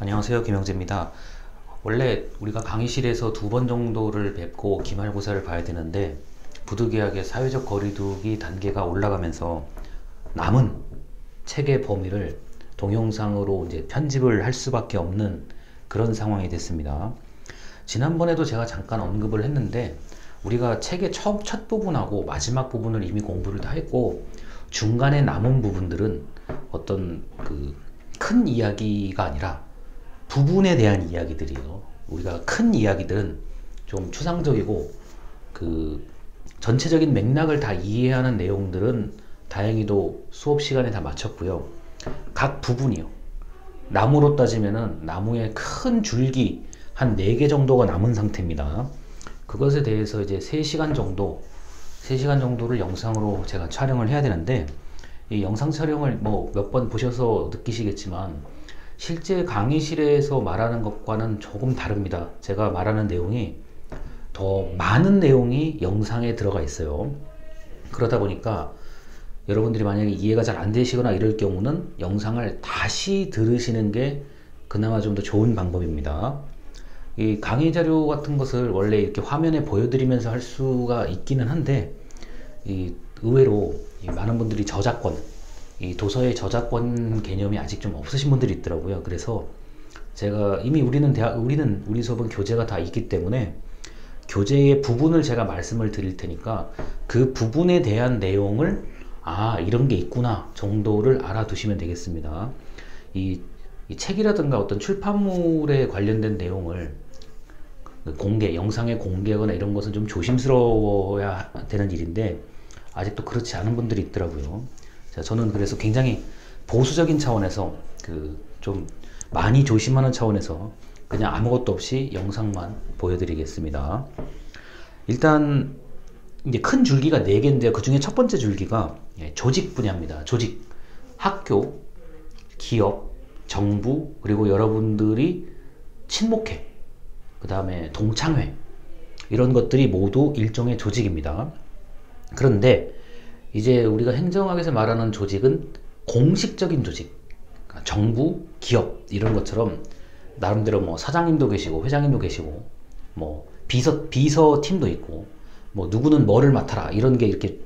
안녕하세요, 김영재입니다. 원래 우리가 강의실에서 2번 정도를 뵙고 기말고사를 봐야 되는데 부득이하게 사회적 거리두기 단계가 올라가면서 남은 책의 범위를 동영상으로 이제 편집을 할 수밖에 없는 그런 상황이 됐습니다. 지난번에도 제가 잠깐 언급을 했는데 우리가 책의 첫 부분하고 마지막 부분을 이미 공부를 다 했고 중간에 남은 부분들은 어떤 큰 이야기가 아니라 부분에 대한 이야기들이요. 우리가 큰 이야기들은 좀 추상적이고 전체적인 맥락을 다 이해하는 내용들은 다행히도 수업 시간에 다 마쳤고요. 각 부분이요. 나무로 따지면은 나무의 큰 줄기 한 4개 정도가 남은 상태입니다. 그것에 대해서 이제 3시간 정도를 영상으로 제가 촬영을 해야 되는데 이 영상 촬영을 뭐 몇 번 보셔서 느끼시겠지만 실제 강의실에서 말하는 것과는 조금 다릅니다. 제가 말하는 내용이 더 많은 내용이 영상에 들어가 있어요. 그러다 보니까 여러분들이 만약에 이해가 잘 안 되시거나 이럴 경우는 영상을 다시 들으시는 게 그나마 좀 더 좋은 방법입니다. 이 강의 자료 같은 것을 원래 이렇게 화면에 보여드리면서 할 수가 있기는 한데 의외로 많은 분들이 저작권, 이 도서의 저작권 개념이 아직 좀 없으신 분들이 있더라고요. 그래서 제가 이미 우리 수업은 교재가 다 있기 때문에 교재의 부분을 제가 말씀을 드릴 테니까 그 부분에 대한 내용을 이런 게 있구나 정도를 알아두시면 되겠습니다. 이 책이라든가 어떤 출판물에 관련된 내용을 영상에 공개하거나 이런 것은 좀 조심스러워야 되는 일인데 아직도 그렇지 않은 분들이 있더라고요. 자, 저는 그래서 굉장히 보수적인 차원에서 좀 많이 조심하는 차원에서 그냥 아무것도 없이 영상만 보여드리겠습니다. 일단 이제 큰 줄기가 4개인데 그 중에 첫 번째 줄기가 조직 분야입니다. 조직, 학교, 기업, 정부, 그리고 여러분들이 친목회, 그 다음에 동창회, 이런 것들이 모두 일종의 조직입니다. 그런데 이제 우리가 행정학에서 말하는 조직은 공식적인 조직, 그러니까 정부, 기업 이런 것처럼 나름대로 뭐 사장님도 계시고 회장님도 계시고 뭐 비서 팀도 있고 뭐 누구는 뭐를 맡아라 이런 게 이렇게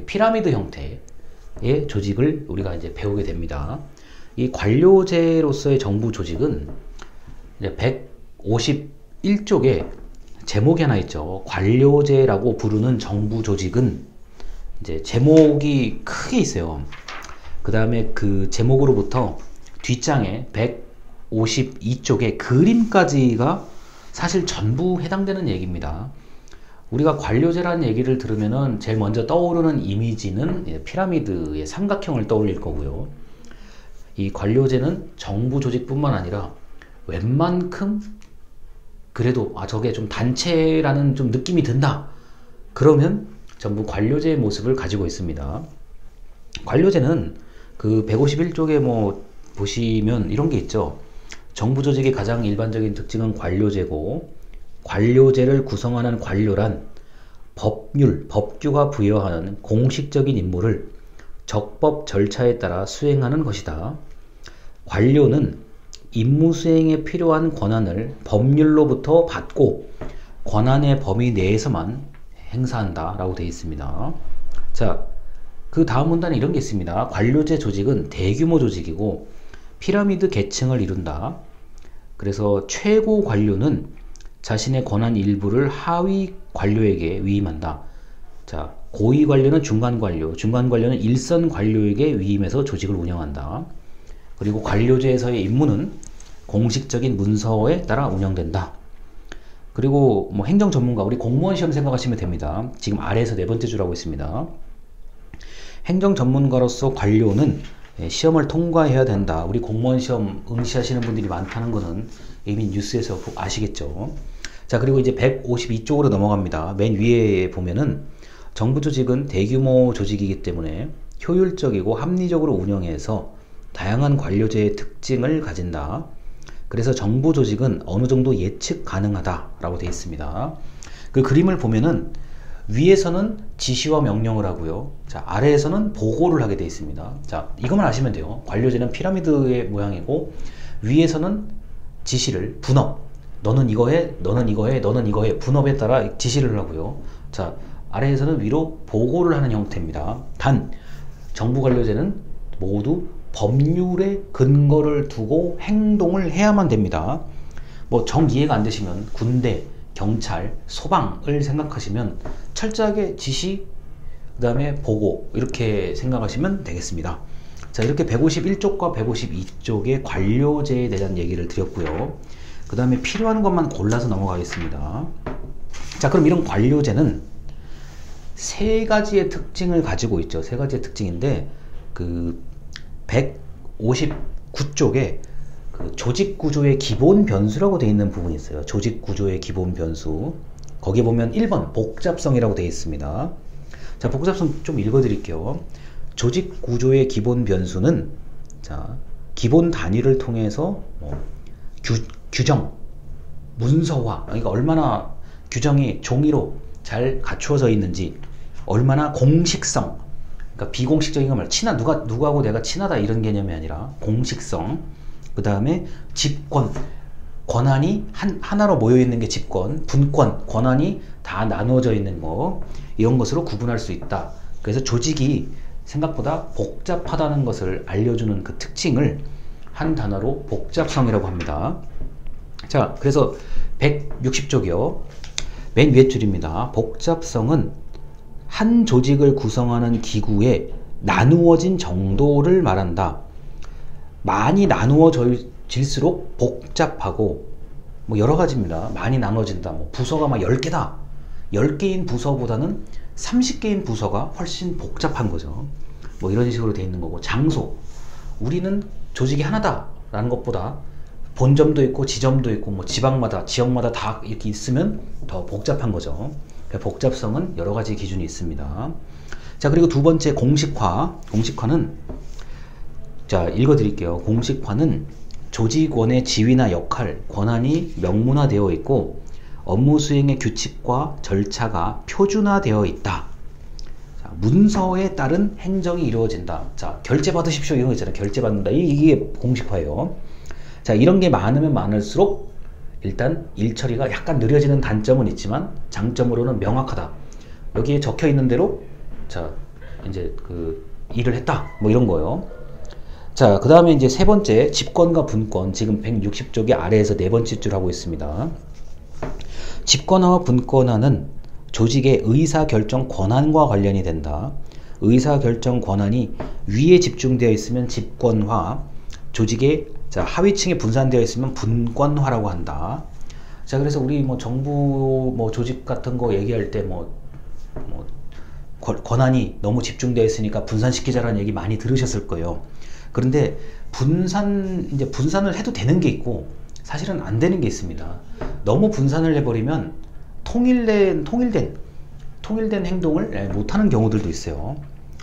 피라미드 형태의 조직을 우리가 이제 배우게 됩니다. 이 관료제로서의 정부 조직은 이제 151쪽에 제목이 하나 있죠. 관료제라고 부르는 정부 조직은 이제 제목이 크게 있어요. 그 다음에 그 제목으로부터 뒷장에 152쪽에 그림까지가 사실 전부 해당되는 얘기입니다. 우리가 관료제라는 얘기를 들으면은 제일 먼저 떠오르는 이미지는 피라미드의 삼각형을 떠올릴 거고요. 이 관료제는 정부 조직뿐만 아니라 웬만큼 그래도 저게 좀 단체라는 좀 느낌이 든다. 그러면 전부 관료제의 모습을 가지고 있습니다. 관료제는 그 151쪽에 뭐 보시면 이런 게 있죠. 정부 조직의 가장 일반적인 특징은 관료제고 관료제를 구성하는 관료란 법규가 부여하는 공식적인 임무를 적법 절차에 따라 수행하는 것이다. 관료는 임무 수행에 필요한 권한을 법률로부터 받고 권한의 범위 내에서만 행사한다 라고 되어 있습니다. 자, 그 다음 문단에 이런 게 있습니다. 관료제 조직은 대규모 조직이고 피라미드 계층을 이룬다. 그래서 최고 관료는 자신의 권한 일부를 하위 관료에게 위임한다. 자, 고위 관료는 중간 관료는 일선 관료에게 위임해서 조직을 운영한다. 그리고 관료제에서의 임무는 공식적인 문서에 따라 운영된다. 그리고 뭐 행정 전문가, 우리 공무원 시험 생각하시면 됩니다. 지금 아래에서 4번째 줄하고 있습니다. 행정 전문가로서 관료는 시험을 통과해야 된다. 우리 공무원 시험 응시하시는 분들이 많다는 거는 이미 뉴스에서 아시겠죠. 자, 그리고 이제 152쪽으로 넘어갑니다. 맨 위에 보면은 정부 조직은 대규모 조직이기 때문에 효율적이고 합리적으로 운영해서 다양한 관료제의 특징을 가진다. 그래서 정부 조직은 어느 정도 예측 가능하다라고 되어 있습니다. 그 그림을 보면은 위에서는 지시와 명령을 하고요. 자, 아래에서는 보고를 하게 되어 있습니다. 자, 이것만 아시면 돼요. 관료제는 피라미드의 모양이고 위에서는 지시를 분업, 너는 이거 해, 너는 이거 해, 너는 이거 해, 분업에 따라 지시를 하고요. 자, 아래에서는 위로 보고를 하는 형태입니다. 단 정부 관료제는 모두 법률에 근거를 두고 행동을 해야만 됩니다. 뭐 정 이해가 안 되시면 군대, 경찰, 소방을 생각하시면 철저하게 지시, 그 다음에 보고, 이렇게 생각하시면 되겠습니다. 자, 이렇게 151쪽과 152쪽의 관료제에 대한 얘기를 드렸고요. 그 다음에 필요한 것만 골라서 넘어가겠습니다. 자, 그럼 이런 관료제는 세 가지의 특징을 가지고 있죠. 세 가지의 특징인데, 그 159쪽에 그 조직구조의 기본 변수라고 되어 있는 부분이 있어요. 조직구조의 기본 변수. 거기 보면 1번 복잡성이라고 되어 있습니다. 자, 복잡성 좀 읽어 드릴게요. 조직구조의 기본 변수는, 자, 기본 단위를 통해서 규정, 문서화, 그러니까 얼마나 규정이 종이로 잘 갖추어져 있는지, 얼마나 공식성, 그러니까 비공식적인 거 말이야. 누구하고 내가 친하다 이런 개념이 아니라 공식성. 그 다음에 집권, 권한이 하나로 모여 있는 게 집권, 분권, 권한이 다 나누어져 있는 거, 이런 것으로 구분할 수 있다. 그래서 조직이 생각보다 복잡하다는 것을 알려주는 그 특징을 한 단어로 복잡성이라고 합니다. 자, 그래서 160쪽이요. 맨 위에 줄입니다. 복잡성은 한 조직을 구성하는 기구의 나누어진 정도를 말한다. 많이 나누어질수록 복잡하고, 뭐 여러 가지입니다. 많이 나눠진다. 뭐 부서가 막 10개다. 10개인 부서보다는 30개인 부서가 훨씬 복잡한 거죠. 뭐 이런 식으로 되어 있는 거고, 장소. 우리는 조직이 하나다 라는 것보다 본점도 있고 지점도 있고 뭐 지방마다 지역마다 다 이렇게 있으면 더 복잡한 거죠. 복잡성은 여러 가지 기준이 있습니다. 자, 그리고 두 번째 공식화. 공식화는, 자, 읽어 드릴게요. 공식화는 조직원의 지위나 역할, 권한이 명문화되어 있고 업무 수행의 규칙과 절차가 표준화되어 있다. 자, 문서에 따른 행정이 이루어진다. 자, 결제 받으십시오 이런 거 있잖아요. 결제 받는다. 이게 공식화예요. 자, 이런 게 많으면 많을수록 일단 일 처리가 약간 느려지는 단점은 있지만 장점으로는 명확하다. 여기에 적혀 있는 대로, 자, 이제 그 일을 했다. 뭐 이런 거요. 자, 그 다음에 이제 세 번째, 집권과 분권. 지금 160쪽의 아래에서 네 번째 줄 하고 있습니다. 집권화와 분권화는 조직의 의사결정 권한과 관련이 된다. 의사결정 권한이 위에 집중되어 있으면 집권화, 조직의, 자, 하위층에 분산되어 있으면 분권화라고 한다. 자, 그래서 우리 뭐 정부 뭐 조직 같은 거 얘기할 때 권한이 너무 집중되어 있으니까 분산시키자라는 얘기 많이 들으셨을 거예요. 그런데 분산을 해도 되는 게 있고 사실은 안 되는 게 있습니다. 너무 분산을 해버리면 통일된 행동을 못하는 경우들도 있어요.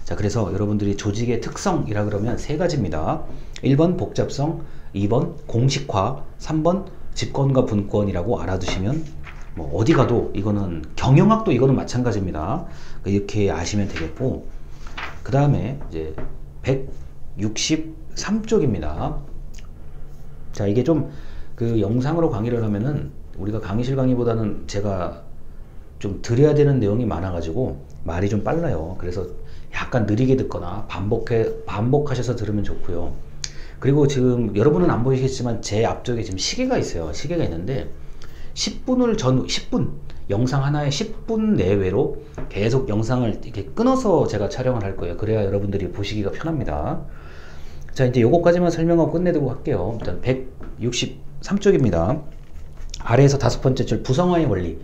자, 그래서 여러분들이 조직의 특성이라 그러면 세 가지입니다. 1번 복잡성, 2번 공식화, 3번 집권과 분권이라고 알아두시면 뭐 어디 가도, 이거는 경영학도 이거는 마찬가지입니다. 이렇게 아시면 되겠고, 그 다음에 이제 163쪽입니다. 자, 이게 좀 그 영상으로 강의를 하면은 우리가 강의실 강의보다는 제가 좀 드려야 되는 내용이 많아가지고 말이 좀 빨라요. 그래서 약간 느리게 듣거나 반복하셔서 들으면 좋고요. 그리고 지금 여러분은 안 보이시겠지만 제 앞쪽에 지금 시계가 있어요. 시계가 있는데 10분 영상 하나에 10분 내외로 계속 영상을 이렇게 끊어서 제가 촬영을 할 거예요. 그래야 여러분들이 보시기가 편합니다. 자, 이제 요거까지만 설명하고 끝내도록 할게요. 일단 163쪽입니다. 아래에서 다섯 번째 줄 부성화의 원리.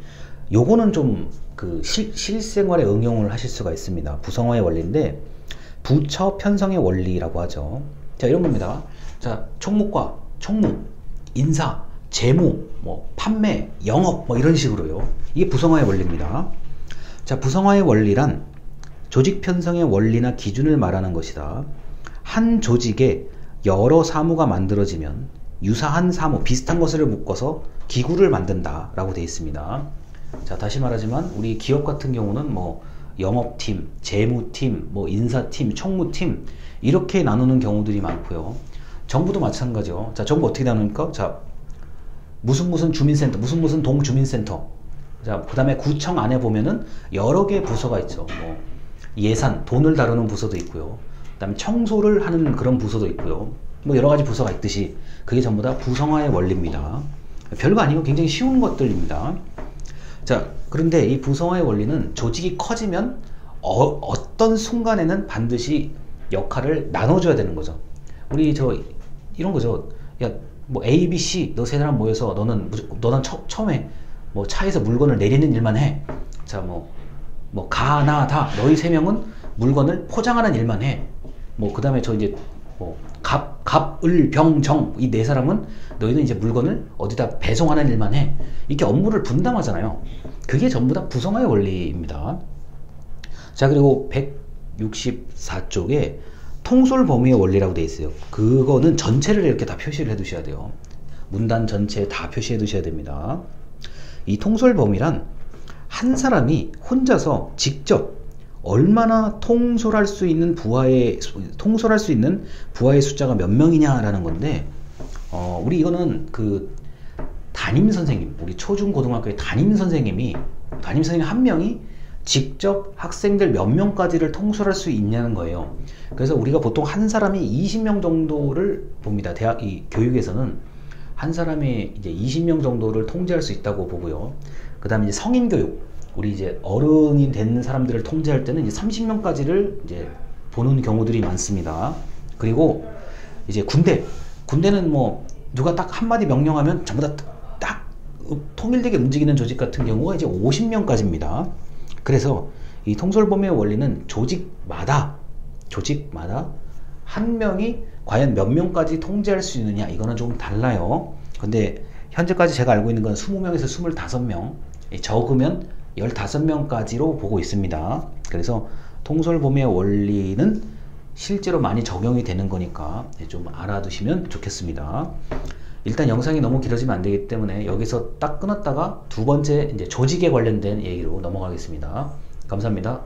요거는 좀 그 실생활에 응용을 하실 수가 있습니다. 부성화의 원리인데 부처 편성의 원리라고 하죠. 자, 이런 겁니다. 자, 총무과, 총무, 인사, 재무, 뭐 판매, 영업, 뭐 이런 식으로요. 이게 부성화의 원리입니다. 자, 부성화의 원리란 조직 편성의 원리나 기준을 말하는 것이다. 한 조직에 여러 사무가 만들어지면 유사한 사무, 비슷한 것을 묶어서 기구를 만든다 라고 되어 있습니다. 자, 다시 말하지만 우리 기업 같은 경우는 뭐 영업팀, 재무팀, 뭐 인사팀, 총무팀 이렇게 나누는 경우들이 많고요. 정부도 마찬가지요. 자, 정부 어떻게 나눕니까? 자, 무슨 주민센터, 무슨 동주민센터. 자, 그 다음에 구청 안에 보면은 여러 개의 부서가 있죠. 뭐 예산, 돈을 다루는 부서도 있고요. 그 다음에 청소를 하는 그런 부서도 있고요. 뭐 여러 가지 부서가 있듯이 그게 전부 다 부성화의 원리입니다. 별거 아니고 굉장히 쉬운 것들입니다. 자, 그런데 이 부성화의 원리는 조직이 커지면 어떤 순간에는 반드시 역할을 나눠줘야 되는 거죠. 우리 이런 거죠. 야, 뭐 A, B, C 너 세 사람 모여서 너는 처음에 뭐 차에서 물건을 내리는 일만 해. 자, 뭐 가, 나, 다 너희 세 명은 물건을 포장하는 일만 해. 뭐 그 다음에 이제 뭐 갑, 을, 병, 정 이 네 사람은 너희는 이제 물건을 어디다 배송하는 일만 해. 이렇게 업무를 분담하잖아요. 그게 전부 다 부성화의 원리입니다. 자, 그리고 164쪽에 통솔 범위의 원리라고 되어 있어요. 그거는 전체를 이렇게 다 표시를 해 두셔야 돼요. 문단 전체에 다 표시해 두셔야 됩니다. 이 통솔 범위란 한 사람이 혼자서 직접 얼마나 통솔할 수 있는 부하의 숫자가 몇 명이냐라는 건데, 우리 이거는 그 담임 선생님, 우리 초중고등학교의 담임 선생님 한 명이 직접 학생들 몇 명까지를 통솔할 수 있냐는 거예요. 그래서 우리가 보통 한 사람이 20명 정도를 봅니다. 이 교육에서는 한 사람이 이제 20명 정도를 통제할 수 있다고 보고요. 그 다음에 이제 성인 교육, 우리 이제 어른이 된 사람들을 통제할 때는 이제 30명까지를 이제 보는 경우들이 많습니다. 그리고 이제 군대는 뭐 누가 딱 한마디 명령하면 전부 다 딱 통일되게 움직이는 조직 같은 경우가 이제 50명까지입니다. 그래서 이 통솔범위의 원리는 조직마다 한 명이 과연 몇 명까지 통제할 수 있느냐, 이거는 조금 달라요. 근데 현재까지 제가 알고 있는 건 20명에서 25명, 적으면 15명까지로 보고 있습니다. 그래서 통솔범위의 원리는 실제로 많이 적용이 되는 거니까 좀 알아두시면 좋겠습니다. 일단 영상이 너무 길어지면 안 되기 때문에 여기서 딱 끊었다가 두 번째 이제 조직에 관련된 얘기로 넘어가겠습니다. 감사합니다.